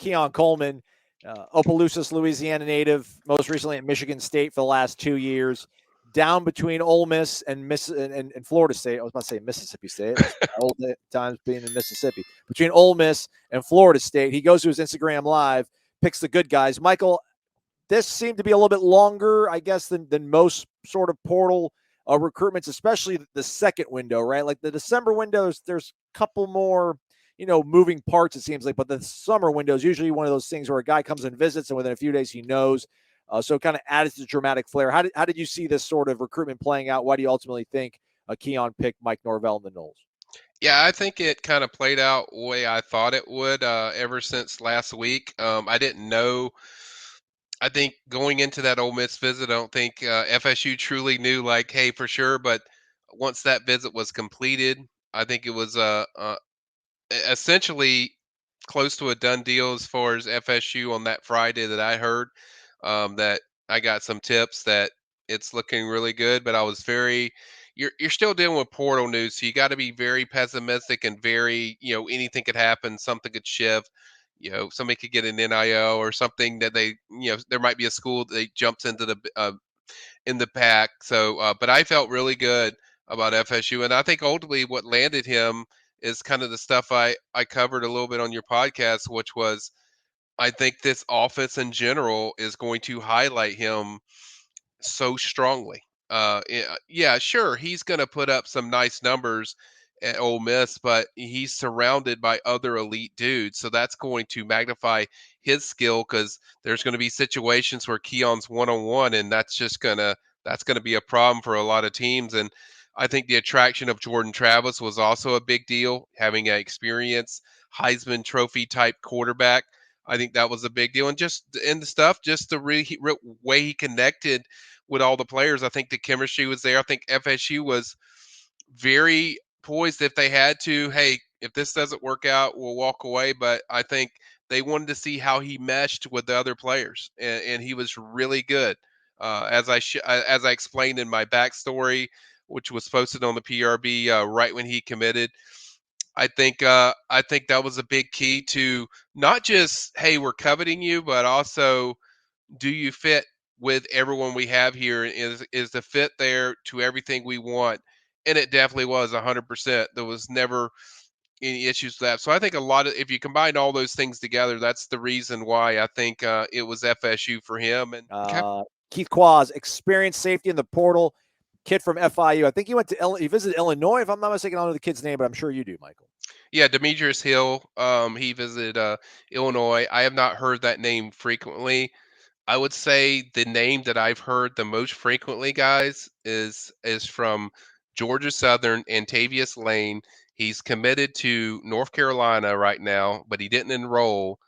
Keon Coleman, Opelousas, Louisiana native, most recently at Michigan State for the last 2 years. Down between Ole Miss and Florida State. I was about to say Mississippi State. That's old times being in Mississippi. Between Ole Miss and Florida State. He goes to his Instagram Live, picks the good guys. Michael, this seemed to be a little bit longer, I guess, than most sort of portal recruitments, especially the second window, right? Like the December windows, there's a couple more, moving parts, it seems like. But the summer window is usually one of those things where a guy comes and visits, and within a few days he knows. So it kind of added to the dramatic flair. How did you see this sort of recruitment playing out? Why do you ultimately think Keon picked Mike Norvell and the Noles? Yeah, I think it kind of played out the way I thought it would ever since last week. I didn't know. I think going into that Ole Miss visit, I don't think FSU truly knew, like, hey, for sure. But once that visit was completed, I think it was essentially close to a done deal as far as FSU on that Friday that I heard. That I got some tips that it's looking really good, but I was very. You're still dealing with portal news, so you got to be very pessimistic and very, anything could happen, something could shift. Somebody could get an NIL or something that they, there might be a school that jumps into the in the pack. So, but I felt really good about FSU, and I think ultimately what landed him is kind of the stuff I covered a little bit on your podcast, which was I think this offense in general is going to highlight him so strongly. Yeah, sure, he's going to put up some nice numbers at Ole Miss, but he's surrounded by other elite dudes, so that's going to magnify his skill because there's going to be situations where Keon's one on one, and that's gonna be a problem for a lot of teams. And I think the attraction of Jordan Travis was also a big deal, having an experienced Heisman Trophy type quarterback. I think that was a big deal, and just in the stuff, just the way he connected with all the players. I think the chemistry was there. I think FSU was very poised if they had to. Hey, if this doesn't work out, we'll walk away. But I think they wanted to see how he meshed with the other players, and he was really good. As I explained in my backstory, which was posted on the PRB right when he committed. I think that was a big key to not just, hey, we're coveting you, but also, do you fit with everyone we have here? Is the fit there to everything we want? And it definitely was 100%. There was never any issues with that. So I think if you combine all those things together, that's the reason why I think it was FSU for him. And Keith Quaas, experienced safety in the portal, kid from FIU. I think he went to he visited Illinois, if I'm not mistaken. I don't know the kid's name, but I'm sure you do, Michael. yeah, Demetrius Hill, he visited Illinois. I have not heard that name frequently. I would say the name that I've heard the most frequently, guys, is from Georgia Southern, Antavius Lane. He's committed to North Carolina right now, but he didn't enroll.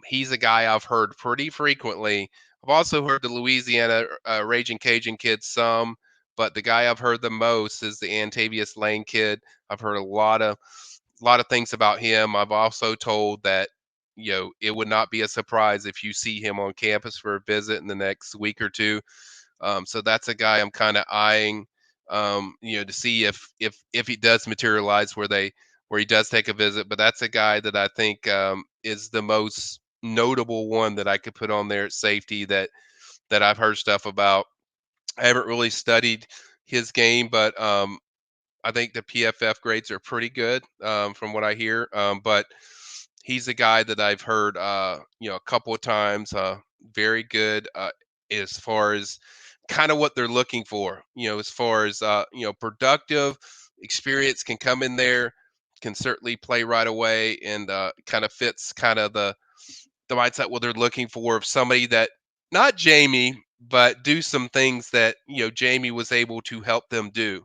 He's a guy I've heard pretty frequently. I've also heard the Louisiana Raging Cajun kid some, but the guy I've heard the most is the Antavius Lane kid. I've heard a lot of things about him. I've also told that it would not be a surprise if you see him on campus for a visit in the next week or two. So that's a guy I'm kind of eyeing, to see if he does materialize where he does take a visit. But that's a guy that I think is the most notable one that I could put on there at safety that I've heard stuff about. I haven't really studied his game, but I think the PFF grades are pretty good from what I hear. But he's a guy that I've heard, a couple of times. Very good as far as kind of what they're looking for. As far as productive experience can come in there, can certainly play right away, and kind of fits kind of the mindset what they're looking for of somebody that not Jamie, but do some things that Jamie was able to help them do.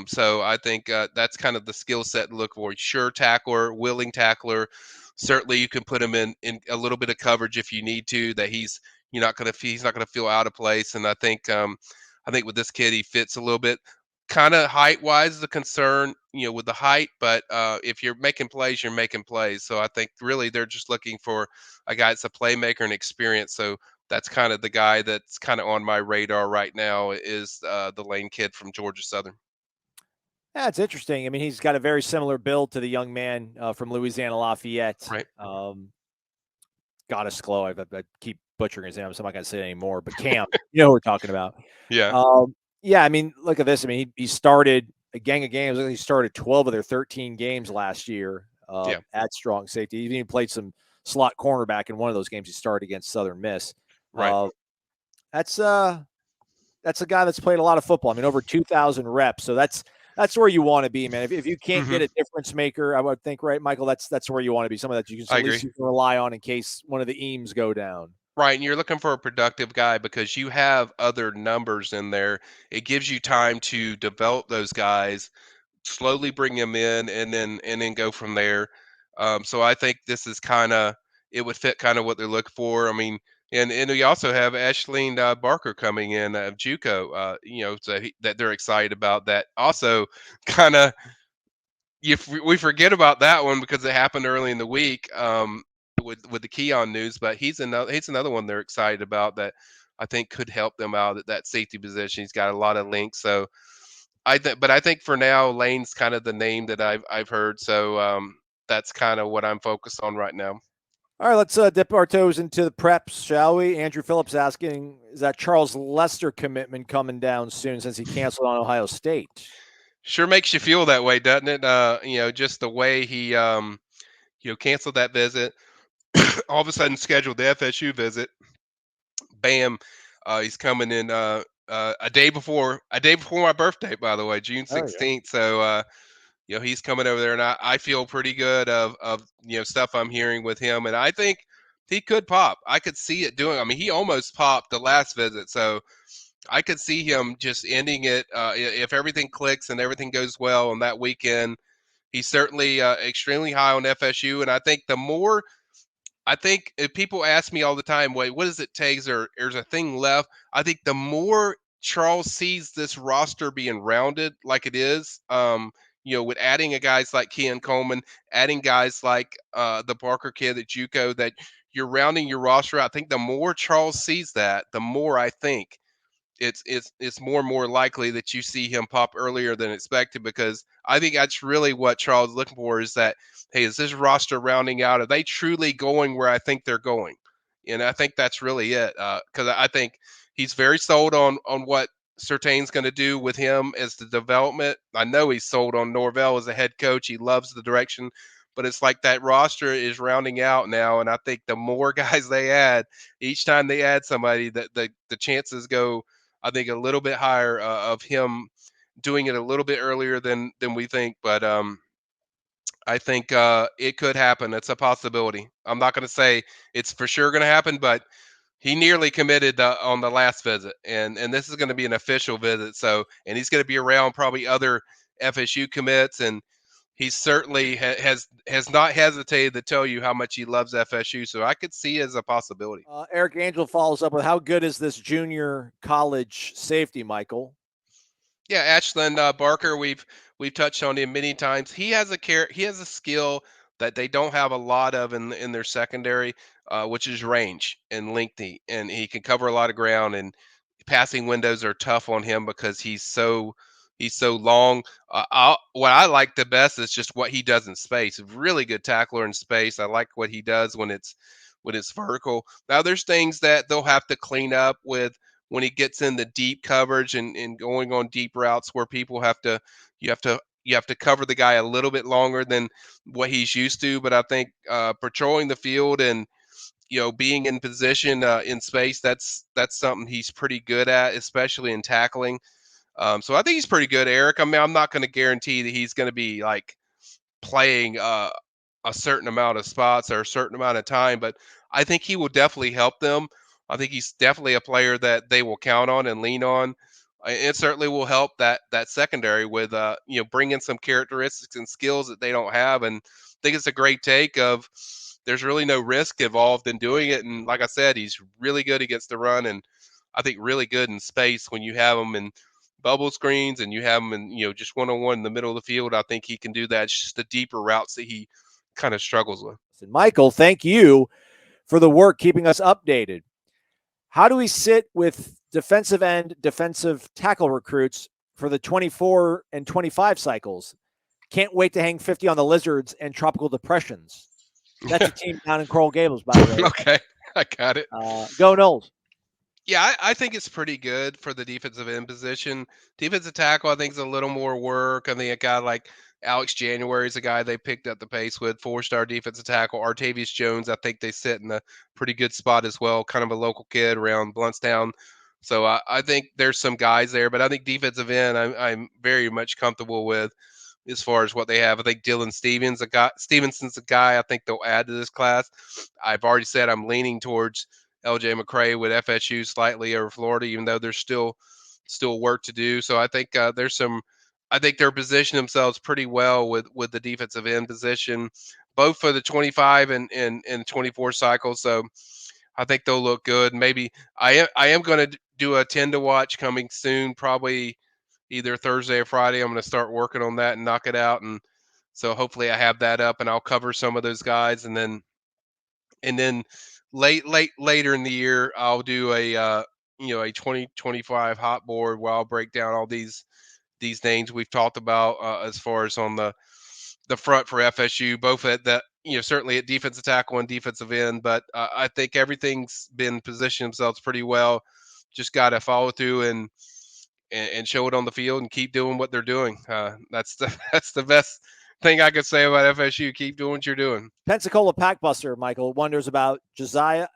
So I think that's kind of the skill set to look for. Sure tackler, willing tackler. Certainly, you can put him in a little bit of coverage if you need to. That he's not gonna feel out of place. And I think with this kid, he fits a little bit. Kind of height wise is a concern, with the height. But if you're making plays, you're making plays. So I think really they're just looking for a guy that's a playmaker and experience. So that's kind of the guy that's kind of on my radar right now is the Lane kid from Georgia Southern. Yeah, it's interesting. I mean, he's got a very similar build to the young man from Louisiana Lafayette. Right. Godesclo. I keep butchering his name, so I'm not going to say it anymore. But Cam, you know who we're talking about. Yeah. Yeah, I mean, look at this. I mean, he started a gang of games. He started 12 of their 13 games last year at strong safety. He even played some slot cornerback in one of those games he started against Southern Miss. Right. That's a guy that's played a lot of football. I mean, over 2,000 reps. So that's where you want to be, man. If you can't get a difference maker, I would think, right, Michael, that's where you want to be. Someone that you can I at least agree. you can rely on in case one of the Eames go down. Right, and you're looking for a productive guy because you have other numbers in there. It gives you time to develop those guys, slowly bring them in, and then go from there. So I think this is kind of it would fit kind of what they're looking for. I mean, and we also have Ashlyn Barker coming in of JUCO. So that they're excited about that. Also, kind of we forget about that one because it happened early in the week with the Keon news, but he's another one they're excited about that I think could help them out at that safety position. He's got a lot of links, so but I think for now Lane's kind of the name that I've heard, so that's kind of what I'm focused on right now. All right, let's dip our toes into the preps, shall we? Andrew Phillips asking, is that Charles Lester commitment coming down soon since he canceled on Ohio State? Sure makes you feel that way, doesn't it? Just the way he canceled that visit, all of a sudden scheduled the FSU visit. Bam, he's coming in a day before my birthday, by the way, June Oh, yeah. 16th. So he's coming over there, and I feel pretty good of stuff I'm hearing with him, and I think he could pop. I could see it doing. I mean, he almost popped the last visit, so I could see him just ending it if everything clicks and everything goes well on that weekend. He's certainly extremely high on FSU, and I think if people ask me all the time, wait, what does it take? There's a thing left. I think the more Charles sees this roster being rounded like it is, with adding a guys like Keon Coleman, adding guys like the Barker kid at JUCO, that you're rounding your roster out. I think the more Charles sees that, the more I think it's more and more likely that you see him pop earlier than expected, because I think that's really what Charles is looking for, is that, hey, is this roster rounding out? Are they truly going where I think they're going? And I think that's really it, because I think he's very sold on what Surtain's going to do with him as the development. I know he's sold on Norvell as a head coach. He loves the direction, but it's like that roster is rounding out now, and I think the more guys they add, each time they add somebody, that the chances go, I think, a little bit higher of him doing it a little bit earlier than we think. But I think it could happen. It's a possibility. I'm not going to say it's for sure going to happen, but he nearly committed on the last visit, and this is going to be an official visit. So, and he's going to be around probably other FSU commits, and he certainly has not hesitated to tell you how much he loves FSU. So I could see it as a possibility. Eric Angel follows up with, how good is this junior college safety, Michael? Yeah, Ashlyn Barker, we've touched on him many times. He has a skill that they don't have a lot of in their secondary, which is range and lengthy, and he can cover a lot of ground. And passing windows are tough on him because he's so long. What I like the best is just what he does in space. Really good tackler in space. I like what he does when it's vertical. Now there's things that they'll have to clean up with when he gets in the deep coverage and going on deep routes where people you have to cover the guy a little bit longer than what he's used to. But I think patrolling the field and being in position in space, that's something he's pretty good at, especially in tackling. So I think he's pretty good, Eric. I mean, I'm not going to guarantee that he's going to be like playing a certain amount of spots or a certain amount of time, but I think he will definitely help them. I think he's definitely a player that they will count on and lean on. It certainly will help that secondary with bringing some characteristics and skills that they don't have. And I think it's a great take of, there's really no risk involved in doing it. And like I said, he's really good against the run, and I think really good in space when you have him in bubble screens and you have him in just one-on-one in the middle of the field. I think he can do that. It's just the deeper routes that he kind of struggles with. Michael, thank you for the work keeping us updated. How do we sit with defensive end, defensive tackle recruits for the 24 and 25 cycles? Can't wait to hang 50 on the Lizards and Tropical Depressions. That's a team down in Coral Gables, by the way. Okay. I got it. Go Noles. Yeah, I think it's pretty good for the defensive end position. Defensive tackle, I think, is a little more work. I think a guy like Alex January is a guy they picked up the pace with, 4-star defensive tackle. Artavius Jones, I think they sit in a pretty good spot as well, kind of a local kid around Bluntstown. So I think there's some guys there, but I think defensive end, I'm very much comfortable with as far as what they have. I think Dylan Stevenson's a guy I think they'll add to this class. I've already said I'm leaning towards LJ McCray with FSU slightly over Florida, even though there's still work to do. So I think there's some. I think they're positioning themselves pretty well with the defensive end position, both for the 25 and 24 cycle. So I think they'll look good. Maybe I am going to do a 10 to watch coming soon, probably either Thursday or Friday. I'm going to start working on that and knock it out, and so hopefully I have that up and I'll cover some of those guys, and then later in the year I'll do a 2025 hot board where I'll break down all these names we've talked about as far as on the front for FSU, both at the certainly at defensive tackle and defensive end. But I think everything's been positioned themselves pretty well. Just got to follow through and show it on the field and keep doing what they're doing. That's the best thing I could say about FSU. Keep doing what you're doing. Pensacola Pack Buster, Michael, wonders about Josiah.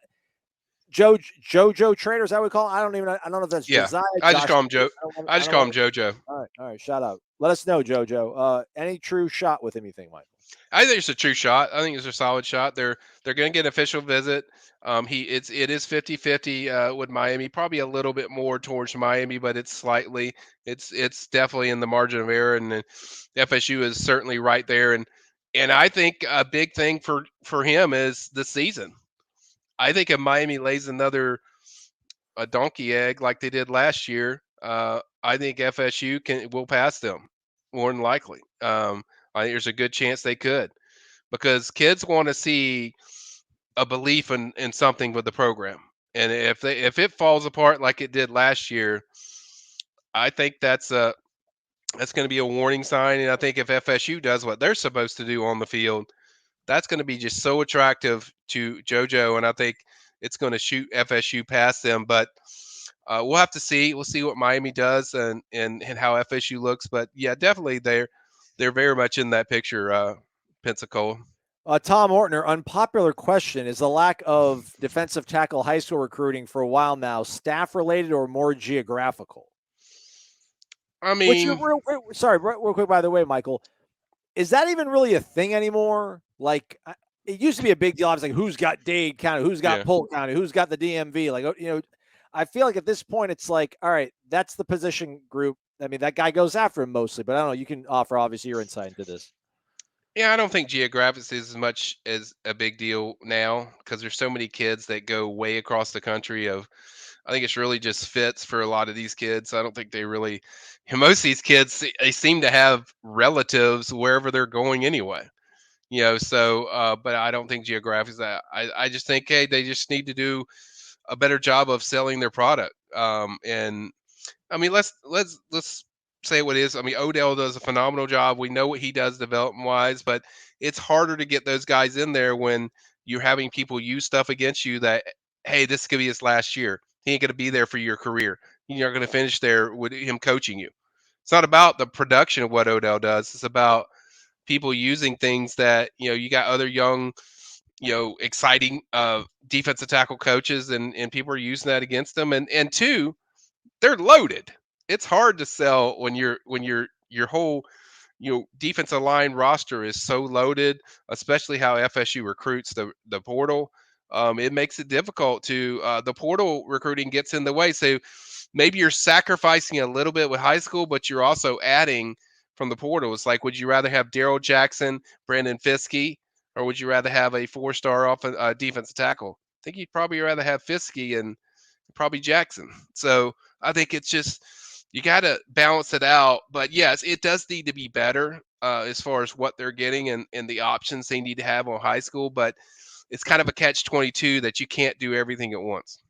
JoJo Traders, I would call him. I don't know if that's Josiah. I just call him Joe. I just call him JoJo. All right. Shout out. Let us know, JoJo. Any true shot with him, you think, Michael? I think it's a true shot. I think it's a solid shot. They're going to get an official visit. It is 50-50 with Miami, probably a little bit more towards Miami, but it's definitely in the margin of error, and FSU is certainly right there. And I think a big thing for him is the season. I think if Miami lays a donkey egg like they did last year, I think FSU will pass them more than likely. I think there's a good chance they could, because kids want to see a belief in something with the program. And if it falls apart like it did last year, I think that's going to be a warning sign. And I think if FSU does what they're supposed to do on the field, that's going to be just so attractive to JoJo, and I think it's going to shoot FSU past them. But we'll have to see. We'll see what Miami does and how FSU looks. But yeah, definitely they're very much in that picture, Pensacola. Tom Ortner, unpopular question: is the lack of defensive tackle high school recruiting for a while now staff related or more geographical? I mean, real quick, by the way, Michael, is that even really a thing anymore? Like, it used to be a big deal. I was like, who's got Dade County? Who's got Polk County? Who's got the DMV? Like, I feel like at this point, it's like, all right, that's the position group. I mean, that guy goes after him mostly, but I don't know. You can offer, obviously, your insight into this. Yeah, I don't think geographics is as much as a big deal now, because there's so many kids that go way across the country. I think it's really just fits for a lot of these kids. I don't think they really, most of these kids, they seem to have relatives wherever they're going anyway. So but I don't think geographics. I just think, hey, they just need to do a better job of selling their product. And I mean, let's say what it is. I mean, Odell does a phenomenal job. We know what he does development wise, but it's harder to get those guys in there when you're having people use stuff against you that, hey, this could be his last year. He ain't going to be there for your career. You're going to finish there with him coaching you. It's not about the production of what Odell does. It's about people using things that, you got other young, exciting defensive tackle coaches, and people are using that against them. And two, they're loaded. It's hard to sell when your whole defensive line roster is so loaded, especially how FSU recruits the portal. It makes it difficult to the portal recruiting gets in the way. So maybe you're sacrificing a little bit with high school, but you're also adding from the portal. It's like, would you rather have Daryl Jackson, Brandon Fiskey, or would you rather have a 4-star defensive tackle? I think you'd probably rather have Fiskey and probably Jackson. So I think it's just, you got to balance it out. But yes, it does need to be better as far as what they're getting and the options they need to have on high school. But it's kind of a catch-22 that you can't do everything at once.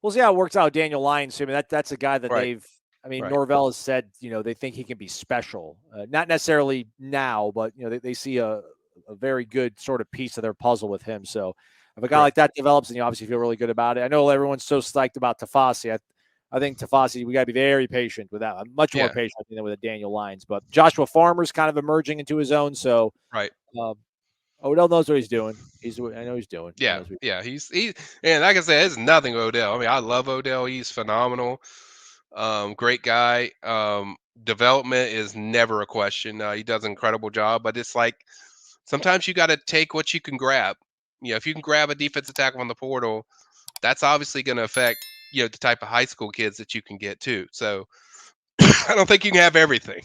We'll see how it works out. Daniel Lyons, I mean, that's a guy that right. Norvell has said, they think he can be special. Not necessarily now, but, they see a a very good sort of piece of their puzzle with him. So if a guy Right. like that develops, and you obviously feel really good about it. I know everyone's so psyched about Tafasi. I think Tafasi, we got to be very patient with that. I'm much more Yeah. patient than with a Daniel Lyons. But Joshua Farmer's kind of emerging into his own. So Right. Odell knows what he's doing. I know he's doing. He Yeah. knows what Yeah. And like I said, it's nothing Odell. I mean, I love Odell. He's phenomenal. Great guy. Development is never a question. He does an incredible job, but it's like sometimes you got to take what you can grab. If you can grab a defensive tackle on the portal, that's obviously going to affect the type of high school kids that you can get too. So I don't think you can have everything.